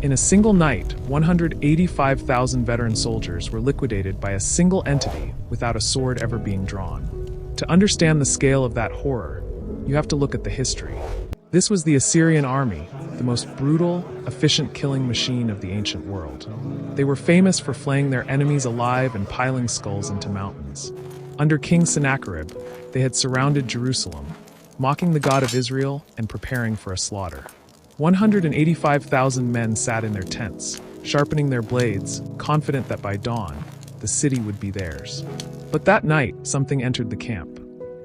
In a single night, 185,000 veteran soldiers were liquidated by a single entity without a sword ever being drawn. To understand the scale of that horror, you have to look at the history. This was the Assyrian army, the most brutal, efficient killing machine of the ancient world. They were famous for flaying their enemies alive and piling skulls into mountains. Under King Sennacherib, they had surrounded Jerusalem, mocking the God of Israel and preparing for a slaughter. 185,000 men sat in their tents, sharpening their blades, confident that by dawn, the city would be theirs. But that night, something entered the camp.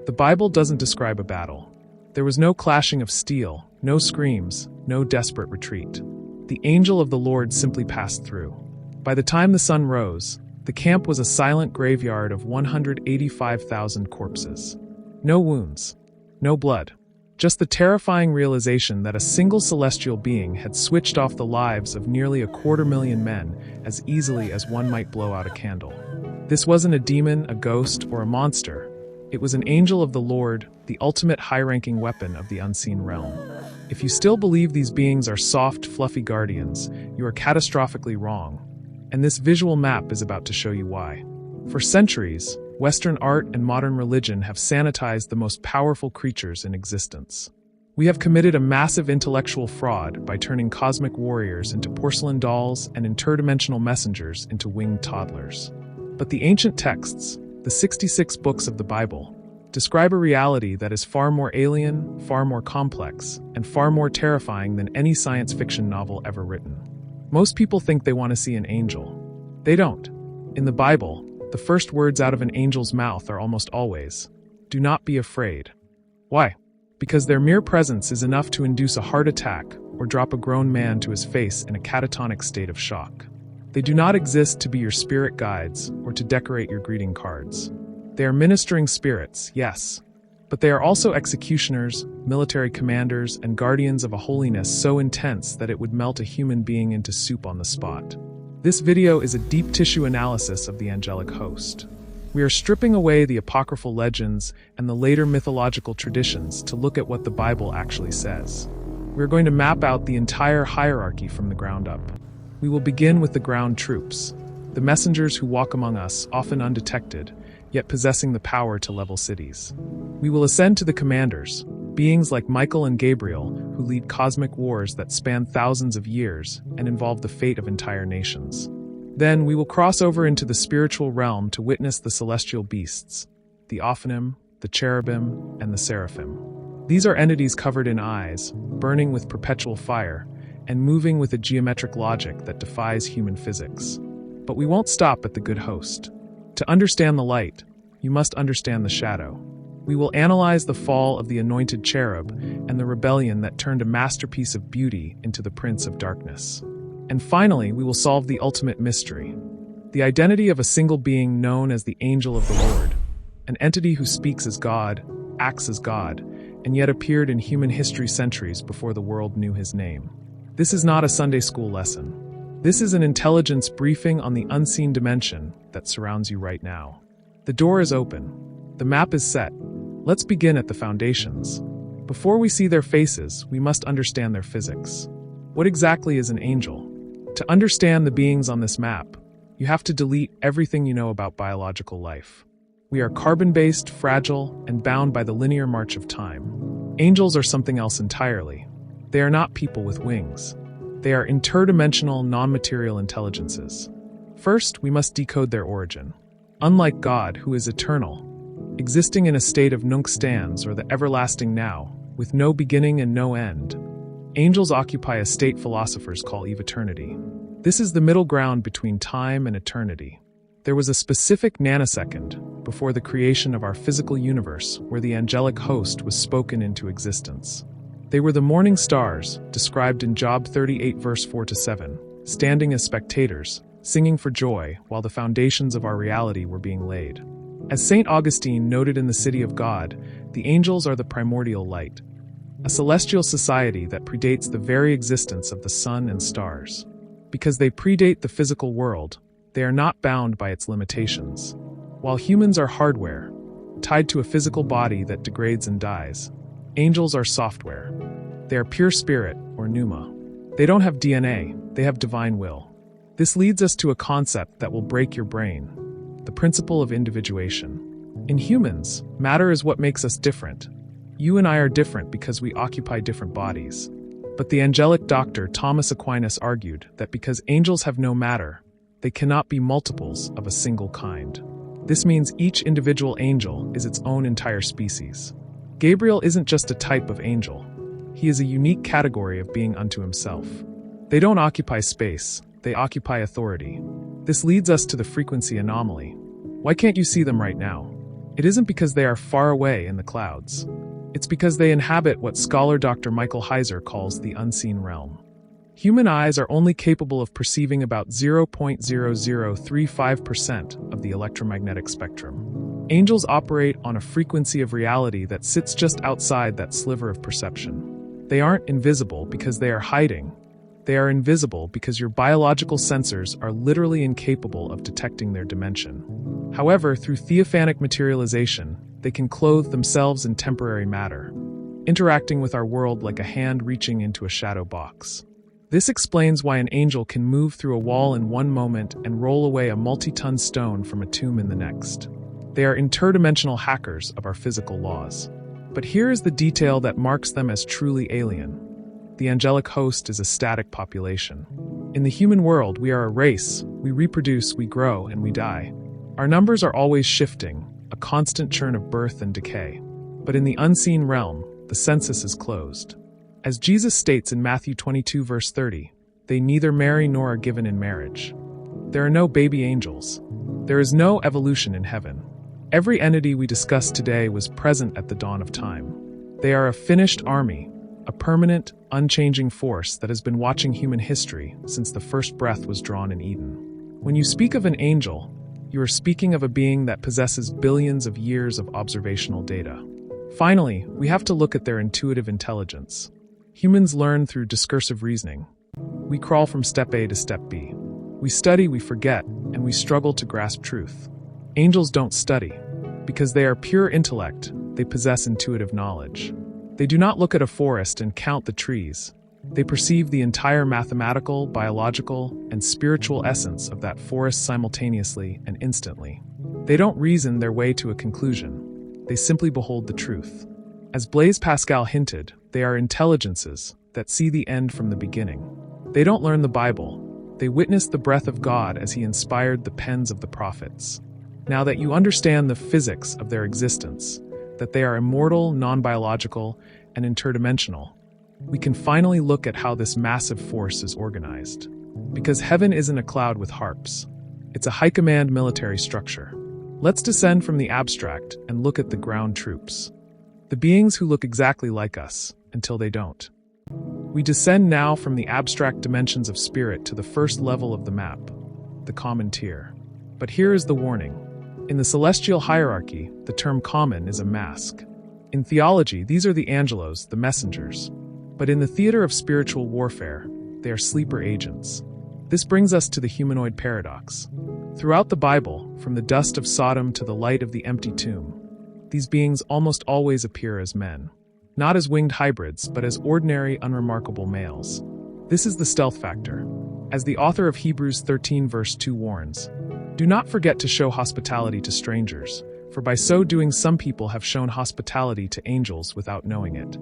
The Bible doesn't describe a battle. There was no clashing of steel, no screams, no desperate retreat. The angel of the Lord simply passed through. By the time the sun rose, the camp was a silent graveyard of 185,000 corpses. No wounds, no blood. Just the terrifying realization that a single celestial being had switched off the lives of nearly 250,000 men as easily as one might blow out a candle. This wasn't a demon, a ghost, or a monster. It was an angel of the Lord, the ultimate high-ranking weapon of the unseen realm. If you still believe these beings are soft, fluffy guardians, you are catastrophically wrong. And this visual map is about to show you why. For centuries, Western art and modern religion have sanitized the most powerful creatures in existence. We have committed a massive intellectual fraud by turning cosmic warriors into porcelain dolls and interdimensional messengers into winged toddlers. But the ancient texts, the 66 books of the Bible, describe a reality that is far more alien, far more complex, and far more terrifying than any science fiction novel ever written. Most people think they want to see an angel. They don't. In the Bible, the first words out of an angel's mouth are almost always, "Do not be afraid." Why? Because their mere presence is enough to induce a heart attack or drop a grown man to his face in a catatonic state of shock. They do not exist to be your spirit guides or to decorate your greeting cards. They are ministering spirits, yes, but they are also executioners, military commanders, and guardians of a holiness so intense that it would melt a human being into soup on the spot. This video is a deep tissue analysis of the angelic host. We are stripping away the apocryphal legends and the later mythological traditions to look at what the Bible actually says. We are going to map out the entire hierarchy from the ground up. We will begin with the ground troops, the messengers who walk among us, often undetected, yet possessing the power to level cities. We will ascend to the commanders, beings like Michael and Gabriel, who lead cosmic wars that span thousands of years and involve the fate of entire nations. Then we will cross over into the spiritual realm to witness the celestial beasts, the Ophanim, the cherubim, and the seraphim. These are entities covered in eyes, burning with perpetual fire, and moving with a geometric logic that defies human physics. But we won't stop at the good host. To understand the light, you must understand the shadow. We will analyze the fall of the anointed cherub and the rebellion that turned a masterpiece of beauty into the prince of darkness. And finally, we will solve the ultimate mystery, the identity of a single being known as the angel of the Lord, an entity who speaks as God, acts as God, and yet appeared in human history centuries before the world knew his name. This is not a Sunday school lesson. This is an intelligence briefing on the unseen dimension that surrounds you right now. The door is open. The map is set. Let's begin at the foundations. Before we see their faces, we must understand their physics. What exactly is an angel? To understand the beings on this map, you have to delete everything you know about biological life. We are carbon-based, fragile, and bound by the linear march of time. Angels are something else entirely. They are not people with wings. They are interdimensional, non-material intelligences. First, we must decode their origin. Unlike God, who is eternal, existing in a state of nunc stans, or the everlasting now, with no beginning and no end, angels occupy a state philosophers call eviternity. This is the middle ground between time and eternity. There was a specific nanosecond before the creation of our physical universe where the angelic host was spoken into existence. They were the morning stars, described in Job 38 verse 4-7, standing as spectators, singing for joy while the foundations of our reality were being laid. As St. Augustine noted in The City of God, the angels are the primordial light, a celestial society that predates the very existence of the sun and stars. Because they predate the physical world, they are not bound by its limitations. While humans are hardware, tied to a physical body that degrades and dies, angels are software. They are pure spirit, or pneuma. They don't have DNA, they have divine will. This leads us to a concept that will break your brain: the principle of individuation. In humans, matter is what makes us different. You and I are different because we occupy different bodies. But the angelic doctor Thomas Aquinas argued that because angels have no matter, they cannot be multiples of a single kind. This means each individual angel is its own entire species. Gabriel isn't just a type of angel. He is a unique category of being unto himself. They don't occupy space, they occupy authority. This leads us to the frequency anomaly. Why can't you see them right now? It isn't because they are far away in the clouds. It's because they inhabit what scholar Dr. Michael Heiser calls the unseen realm. Human eyes are only capable of perceiving about 0.0035% of the electromagnetic spectrum. Angels operate on a frequency of reality that sits just outside that sliver of perception. They aren't invisible because they are hiding. They are invisible because your biological sensors are literally incapable of detecting their dimension. However, through theophanic materialization, they can clothe themselves in temporary matter, interacting with our world like a hand reaching into a shadow box. This explains why an angel can move through a wall in one moment and roll away a multi-ton stone from a tomb in the next. They are interdimensional hackers of our physical laws. But here is the detail that marks them as truly alien. The angelic host is a static population. In the human world, we are a race. We reproduce, we grow, and we die. Our numbers are always shifting, a constant churn of birth and decay. But in the unseen realm, the census is closed. As Jesus states in Matthew 22 verse 30, they neither marry nor are given in marriage. There are no baby angels. There is no evolution in heaven. Every entity we discuss today was present at the dawn of time. They are a finished army, a permanent, unchanging force that has been watching human history since the first breath was drawn in Eden. When you speak of an angel, you are speaking of a being that possesses billions of years of observational data. Finally, we have to look at their intuitive intelligence. Humans learn through discursive reasoning. We crawl from step A to step B. We study, we forget, and we struggle to grasp truth. Angels don't study. Because they are pure intellect, they possess intuitive knowledge. They do not look at a forest and count the trees. They perceive the entire mathematical, biological, and spiritual essence of that forest simultaneously and instantly. They don't reason their way to a conclusion. They simply behold the truth. As Blaise Pascal hinted, they are intelligences that see the end from the beginning. They don't learn the Bible. They witness the breath of God as he inspired the pens of the prophets. Now that you understand the physics of their existence, that they are immortal, non-biological, and interdimensional, we can finally look at how this massive force is organized. Because heaven isn't a cloud with harps. It's a high-command military structure. Let's descend from the abstract and look at the ground troops. The beings who look exactly like us, until they don't. We descend now from the abstract dimensions of spirit to the first level of the map, the common tier. But here is the warning. In the celestial hierarchy, the term common is a mask. In theology, these are the angelos, the messengers. But in the theater of spiritual warfare, they are sleeper agents. This brings us to the humanoid paradox. Throughout the Bible, from the dust of Sodom to the light of the empty tomb, these beings almost always appear as men. Not as winged hybrids, but as ordinary, unremarkable males. This is the stealth factor. As the author of Hebrews 13 verse 2 warns, "Do not forget to show hospitality to strangers, for by so doing some people have shown hospitality to angels without knowing it."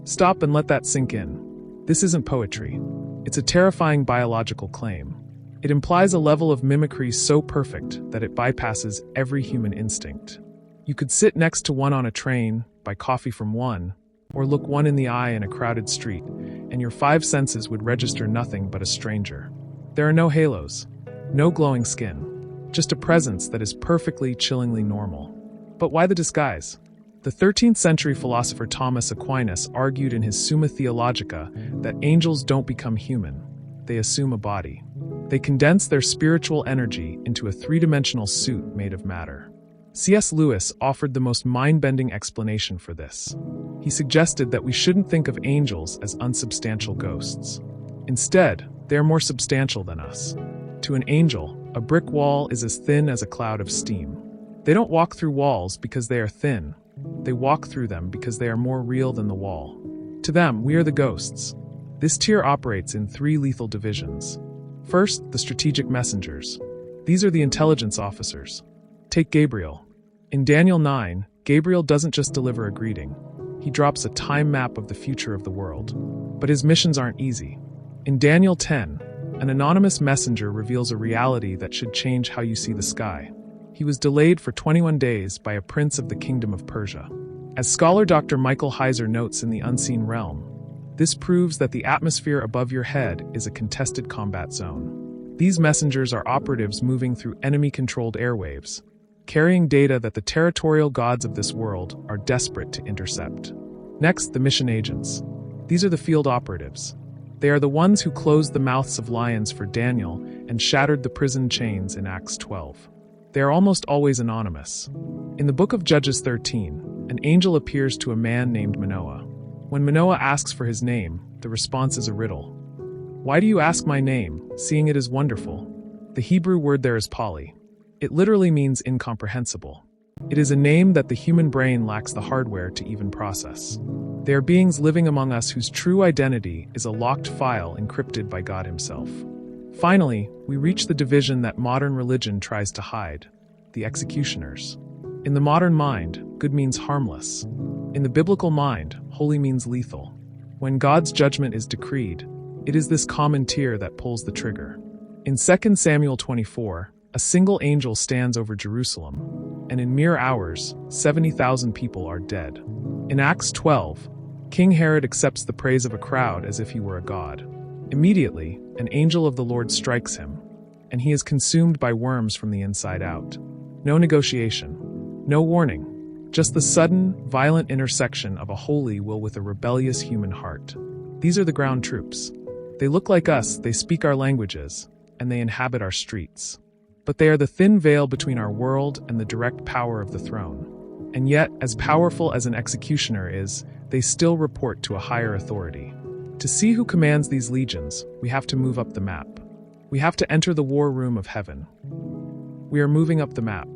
Stop and let that sink in. This isn't poetry. It's a terrifying biological claim. It implies a level of mimicry so perfect that it bypasses every human instinct. You could sit next to one on a train, buy coffee from one, or look one in the eye in a crowded street, and your five senses would register nothing but a stranger. There are no halos, no glowing skin, just a presence that is perfectly, chillingly normal. But why the disguise? The 13th century philosopher Thomas Aquinas argued in his Summa Theologica that angels don't become human, they assume a body. They condense their spiritual energy into a three-dimensional suit made of matter. C.S. Lewis offered the most mind-bending explanation for this. He suggested that we shouldn't think of angels as unsubstantial ghosts. Instead, they are more substantial than us. To an angel, a brick wall is as thin as a cloud of steam. They don't walk through walls because they are thin. They walk through them because they are more real than the wall. To them, we are the ghosts. This tier operates in three lethal divisions. First, the strategic messengers. These are the intelligence officers. Take Gabriel. In Daniel 9, Gabriel doesn't just deliver a greeting. He drops a time map of the future of the world. But his missions aren't easy. In Daniel 10, an anonymous messenger reveals a reality that should change how you see the sky. He was delayed for 21 days by a prince of the kingdom of Persia. As scholar Dr. Michael Heiser notes in The Unseen Realm, this proves that the atmosphere above your head is a contested combat zone. These messengers are operatives moving through enemy-controlled airwaves, carrying data that the territorial gods of this world are desperate to intercept. Next, the mission agents. These are the field operatives. They are the ones who closed the mouths of lions for Daniel and shattered the prison chains in Acts 12. They are almost always anonymous. In the book of Judges 13, an angel appears to a man named Manoah. When Manoah asks for his name, the response is a riddle. Why do you ask my name, seeing it is wonderful? The Hebrew word there is pali. It literally means incomprehensible. It is a name that the human brain lacks the hardware to even process. They are beings living among us whose true identity is a locked file encrypted by God Himself. Finally, we reach the division that modern religion tries to hide, the executioners. In the modern mind, good means harmless. In the biblical mind, holy means lethal. When God's judgment is decreed, it is this common tier that pulls the trigger. In 2 Samuel 24, a single angel stands over Jerusalem, and in mere hours, 70,000 people are dead. In Acts 12, King Herod accepts the praise of a crowd as if he were a god. Immediately, an angel of the Lord strikes him, and he is consumed by worms from the inside out. No negotiation, no warning, just the sudden, violent intersection of a holy will with a rebellious human heart. These are the ground troops. They look like us, they speak our languages, and they inhabit our streets. But they are the thin veil between our world and the direct power of the throne. And yet, as powerful as an executioner is, they still report to a higher authority. To see who commands these legions, we have to move up the map. We have to enter the war room of heaven. We are moving up the map.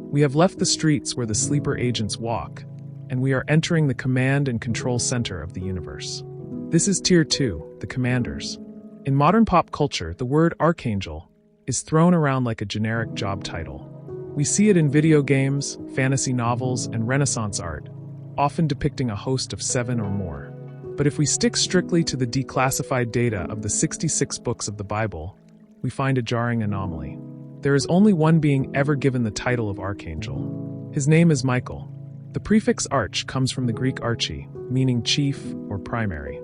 We have left the streets where the sleeper agents walk, and we are entering the command and control center of the universe. This is Tier 2, the commanders. In modern pop culture, the word archangel is thrown around like a generic job title. We see it in video games, fantasy novels, and Renaissance art, often depicting a host of 7 or more. But if we stick strictly to the declassified data of the 66 books of the Bible, we find a jarring anomaly. There is only one being ever given the title of archangel. His name is Michael. The prefix arch comes from the Greek archi, meaning chief or primary.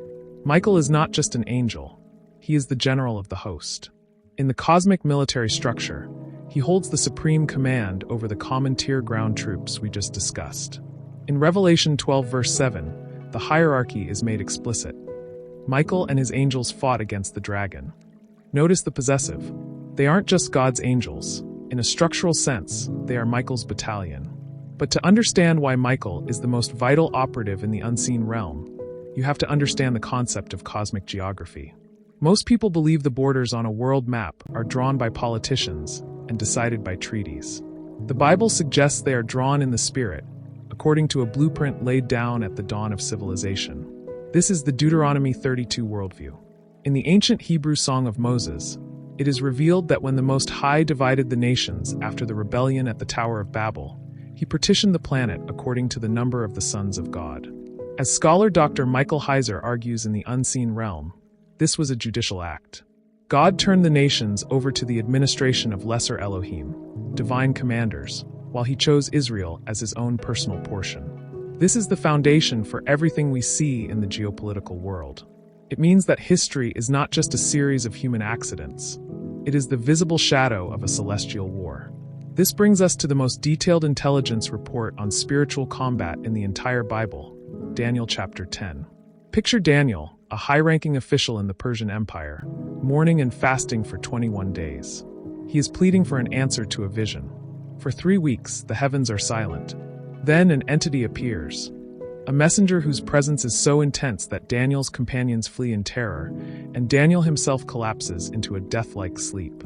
Michael is not just an angel, he is the general of the host. In the cosmic military structure, he holds the supreme command over the common tier ground troops we just discussed. In Revelation 12 verse 7, the hierarchy is made explicit. Michael and his angels fought against the dragon. Notice the possessive. They aren't just God's angels. In a structural sense, they are Michael's battalion. But to understand why Michael is the most vital operative in the unseen realm, you have to understand the concept of cosmic geography. Most people believe the borders on a world map are drawn by politicians and decided by treaties. The Bible suggests they are drawn in the spirit, according to a blueprint laid down at the dawn of civilization. This is the Deuteronomy 32 worldview. In the ancient Hebrew Song of Moses, it is revealed that when the Most High divided the nations after the rebellion at the Tower of Babel, he partitioned the planet according to the number of the sons of God. As scholar Dr. Michael Heiser argues in The Unseen Realm, this was a judicial act. God turned the nations over to the administration of lesser Elohim, divine commanders, while he chose Israel as his own personal portion. This is the foundation for everything we see in the geopolitical world. It means that history is not just a series of human accidents. It is the visible shadow of a celestial war. This brings us to the most detailed intelligence report on spiritual combat in the entire Bible, Daniel chapter 10. Picture Daniel, a high-ranking official in the Persian Empire, mourning and fasting for 21 days. He is pleading for an answer to a vision. For 3 weeks, the heavens are silent. Then an entity appears, a messenger whose presence is so intense that Daniel's companions flee in terror, and Daniel himself collapses into a death-like sleep.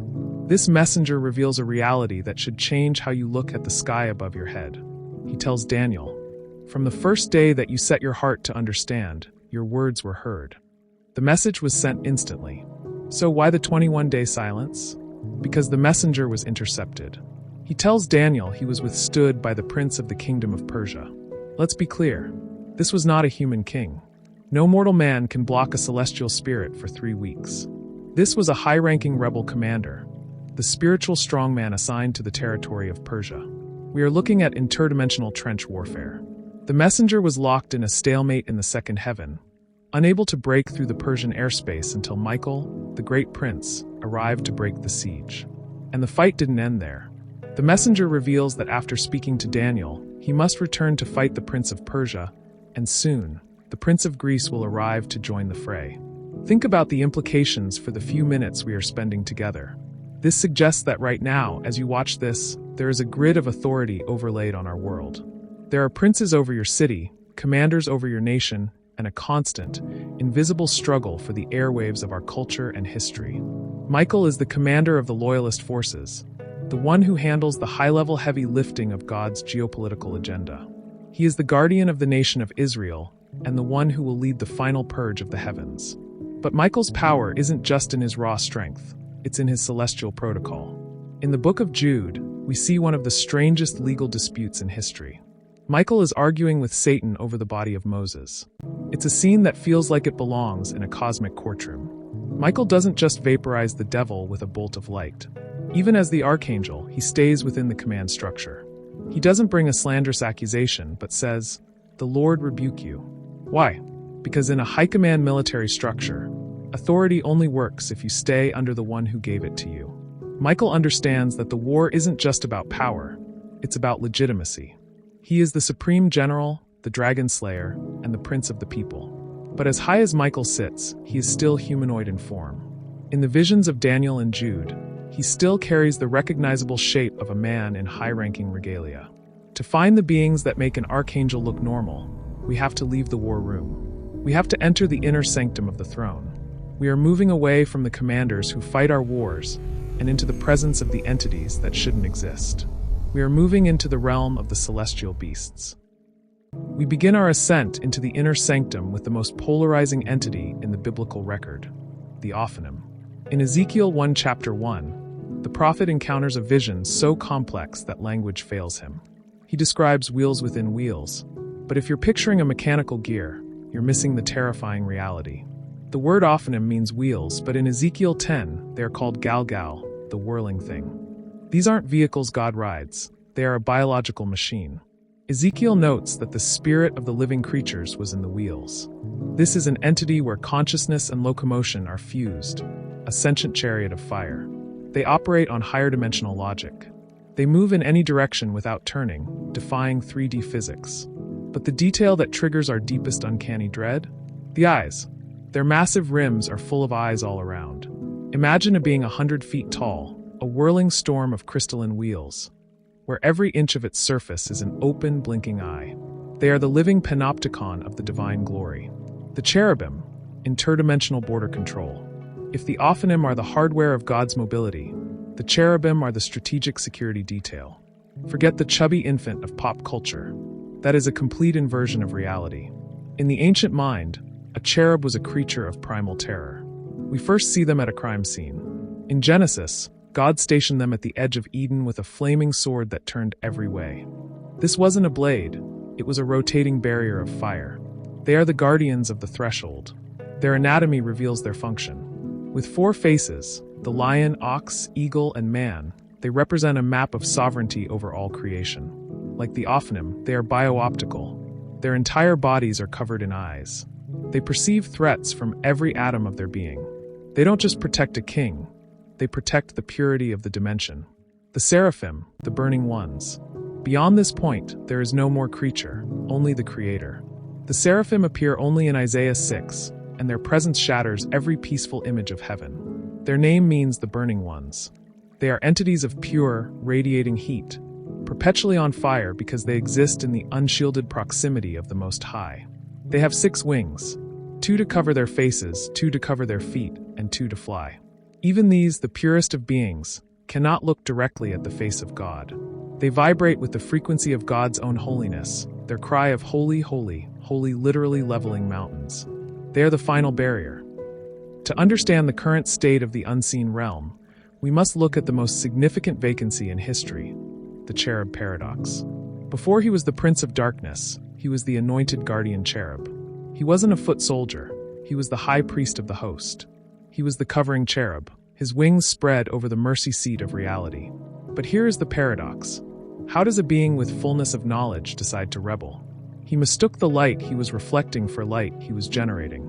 This messenger reveals a reality that should change how you look at the sky above your head. He tells Daniel, "From the first day that you set your heart to understand, your words were heard." The message was sent instantly. So why the 21-day silence? Because the messenger was intercepted. He tells Daniel he was withstood by the prince of the kingdom of Persia. Let's be clear. This was not a human king. No mortal man can block a celestial spirit for 3 weeks. This was a high-ranking rebel commander, the spiritual strongman assigned to the territory of Persia. We are looking at interdimensional trench warfare. The messenger was locked in a stalemate in the second heaven, unable to break through the Persian airspace until Michael, the great prince, arrived to break the siege. And the fight didn't end there. The messenger reveals that after speaking to Daniel, he must return to fight the prince of Persia, and soon, the prince of Greece will arrive to join the fray. Think about the implications for the few minutes we are spending together. This suggests that right now, as you watch this, there is a grid of authority overlaid on our world. There are princes over your city, commanders over your nation, and a constant, invisible struggle for the airwaves of our culture and history. Michael is the commander of the loyalist forces, the one who handles the high-level heavy lifting of God's geopolitical agenda. He is the guardian of the nation of Israel, and the one who will lead the final purge of the heavens. But Michael's power isn't just in his raw strength, it's in his celestial protocol. In the book of Jude, we see one of the strangest legal disputes in history. Michael is arguing with Satan over the body of Moses. It's a scene that feels like it belongs in a cosmic courtroom. Michael doesn't just vaporize the devil with a bolt of light. Even as the archangel, he stays within the command structure. He doesn't bring a slanderous accusation, but says, "The Lord rebuke you." Why? Because in a high-command military structure, authority only works if you stay under the one who gave it to you. Michael understands that the war isn't just about power, it's about legitimacy. He is the supreme general, the dragon slayer, and the prince of the people. But as high as Michael sits, he is still humanoid in form. In the visions of Daniel and Jude, he still carries the recognizable shape of a man in high-ranking regalia. To find the beings that make an archangel look normal, we have to leave the war room. We have to enter the inner sanctum of the throne. We are moving away from the commanders who fight our wars and into the presence of the entities that shouldn't exist. We are moving into the realm of the celestial beasts. We begin our ascent into the inner sanctum with the most polarizing entity in the biblical record, the Ophanim. In Ezekiel 1 chapter 1, the prophet encounters a vision so complex that language fails him. He describes wheels within wheels, but if you're picturing a mechanical gear, you're missing the terrifying reality. The word Ophanim means wheels, but in Ezekiel 10, they are called Galgal, the whirling thing. These aren't vehicles God rides, they are a biological machine. Ezekiel notes that the spirit of the living creatures was in the wheels. This is an entity where consciousness and locomotion are fused, a sentient chariot of fire. They operate on higher dimensional logic. They move in any direction without turning, defying 3D physics. But the detail that triggers our deepest uncanny dread? The eyes. Their massive rims are full of eyes all around. Imagine a being 100 feet tall, a whirling storm of crystalline wheels, where every inch of its surface is an open, blinking eye. They are the living panopticon of the divine glory. The cherubim, interdimensional border control. If the Ophanim are the hardware of God's mobility, the cherubim are the strategic security detail. Forget the chubby infant of pop culture. That is a complete inversion of reality. In the ancient mind, a cherub was a creature of primal terror. We first see them at a crime scene. In Genesis, God stationed them at the edge of Eden with a flaming sword that turned every way. This wasn't a blade, it was a rotating barrier of fire. They are the guardians of the threshold. Their anatomy reveals their function. With 4 faces, the lion, ox, eagle, and man, they represent a map of sovereignty over all creation. Like the Ophanim, they are bio-optical. Their entire bodies are covered in eyes. They perceive threats from every atom of their being. They don't just protect a king, they protect the purity of the dimension. The seraphim, the burning ones. Beyond this point, there is no more creature, only the Creator. The seraphim appear only in Isaiah 6, and their presence shatters every peaceful image of heaven. Their name means the burning ones. They are entities of pure, radiating heat, perpetually on fire because they exist in the unshielded proximity of the Most High. They have 6 wings, 2 to cover their faces, 2 to cover their feet, and 2 to fly. Even these, the purest of beings, cannot look directly at the face of God. They vibrate with the frequency of God's own holiness, their cry of holy, holy, holy literally leveling mountains. They are the final barrier. To understand the current state of the unseen realm, we must look at the most significant vacancy in history, the cherub paradox. Before he was the Prince of Darkness, he was the anointed guardian cherub. He wasn't a foot soldier, he was the high priest of the host. He was the covering cherub, his wings spread over the mercy seat of reality. But here is the paradox. How does a being with fullness of knowledge decide to rebel? He mistook the light he was reflecting for light he was generating.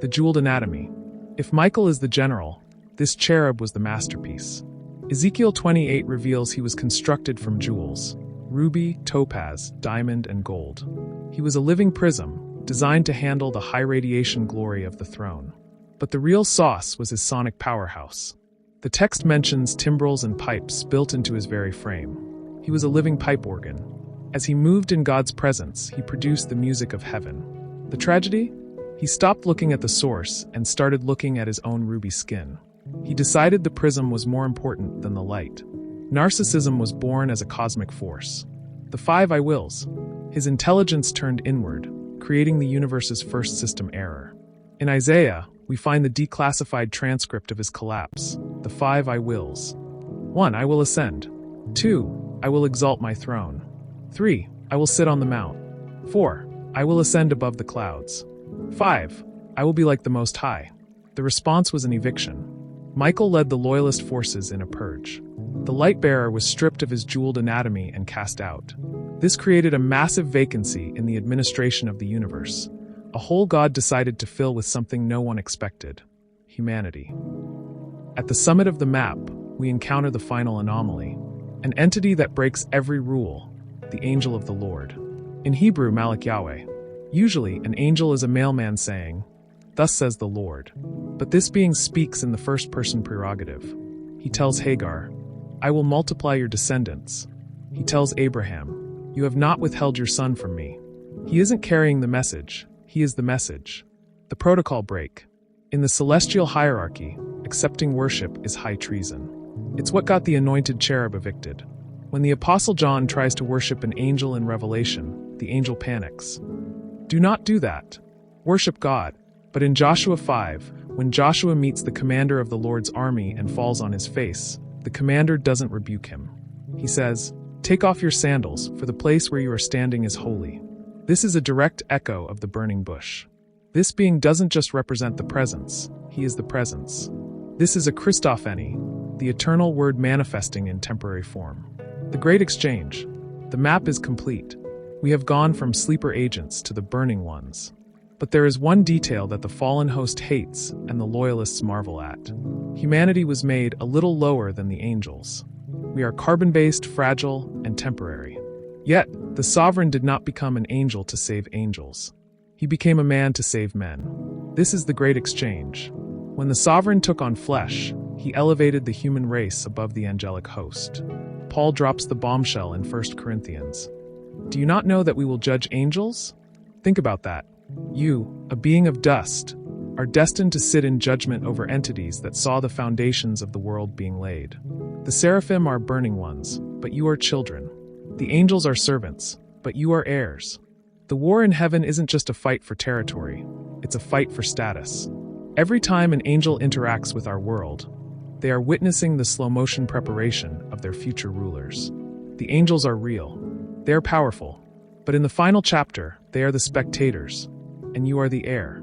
The jeweled anatomy. If Michael is the general, this cherub was the masterpiece. Ezekiel 28 reveals he was constructed from jewels: ruby, topaz, diamond, and gold. He was a living prism, designed to handle the high radiation glory of the throne. But the real sauce was his sonic powerhouse. The text mentions timbrels and pipes built into his very frame. He was a living pipe organ. As he moved in God's presence, he produced the music of heaven. The tragedy? He stopped looking at the source and started looking at his own ruby skin. He decided the prism was more important than the light. Narcissism was born as a cosmic force. The 5 I wills. His intelligence turned inward, creating the universe's first system error. In Isaiah, we find the declassified transcript of his collapse, the 5 I wills. 1. I will ascend. 2. I will exalt my throne. 3. I will sit on the mount. 4. I will ascend above the clouds. 5. I will be like the Most High. The response was an eviction. Michael led the loyalist forces in a purge. The light-bearer was stripped of his jeweled anatomy and cast out. This created a massive vacancy in the administration of the universe. A hole God decided to fill with something no one expected: humanity. At the summit of the map, we encounter the final anomaly, an entity that breaks every rule, the angel of the Lord. In Hebrew, Malach Yahweh. Usually, an angel is a mailman saying, "Thus says the Lord." But this being speaks in the first-person prerogative. He tells Hagar, "I will multiply your descendants." He tells Abraham, "You have not withheld your son from me." He isn't carrying the message, he is the message. The protocol break. In the celestial hierarchy, accepting worship is high treason. It's what got the anointed cherub evicted. When the Apostle John tries to worship an angel in Revelation, the angel panics. Do not do that. Worship God. But in Joshua 5, when Joshua meets the commander of the Lord's army and falls on his face, the commander doesn't rebuke him. He says, "Take off your sandals, for the place where you are standing is holy." This is a direct echo of the burning bush. This being doesn't just represent the presence, he is the presence. This is a Christophany, the eternal word manifesting in temporary form. The Great Exchange. The map is complete. We have gone from sleeper agents to the burning ones. But there is one detail that the fallen host hates and the loyalists marvel at. Humanity was made a little lower than the angels. We are carbon-based, fragile, and temporary. Yet, the sovereign did not become an angel to save angels. He became a man to save men. This is the Great Exchange. When the sovereign took on flesh, he elevated the human race above the angelic host. Paul drops the bombshell in 1 Corinthians. Do you not know that we will judge angels? Think about that. You, a being of dust, are destined to sit in judgment over entities that saw the foundations of the world being laid. The seraphim are burning ones, but you are children. The angels are servants, but you are heirs. The war in heaven isn't just a fight for territory, it's a fight for status. Every time an angel interacts with our world, they are witnessing the slow-motion preparation of their future rulers. The angels are real. They are powerful. But in the final chapter, they are the spectators, and you are the heir.